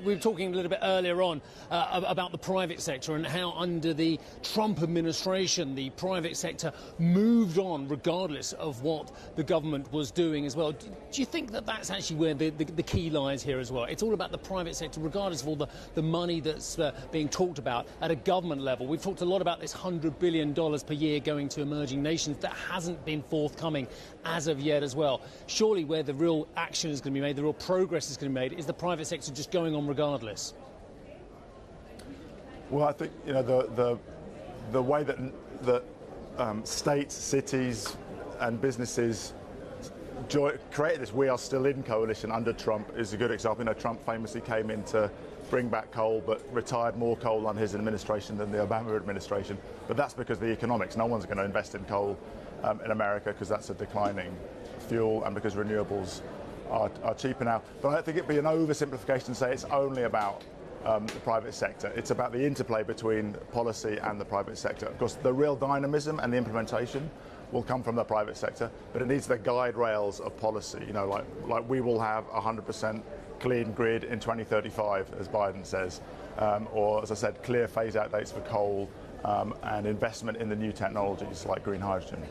we were talking a little bit earlier on about the private sector and how under the Trump administration the private sector moved on regardless of what the government was doing as well. Do you think that that's actually where the key lies here as well? It's all about the private sector regardless of all the money that's being talked about at a government level. We've talked a lot about this $100 billion per year going to emerging nations. That hasn't been forthcoming as of yet as well. Surely where the real action is going to be made, the real progress is going to be made, is the private sector just going on regardless? Well, I think the way that states, cities and businesses created this "we are still in" coalition under Trump is a good example. Trump famously came in to bring back coal but retired more coal on his administration than the Obama administration. But that's because of the economics. No one's going to invest in coal in America because that's a declining fuel and because renewables are cheaper now. But I think it'd be an oversimplification to say it's only about the private sector. It's about the interplay between policy and the private sector. Of course, the real dynamism and the implementation will come from the private sector, but it needs the guide rails of policy. Like we will have 100% clean grid in 2035, as Biden says, or as I said, clear phase-out dates for coal and investment in the new technologies like green hydrogen.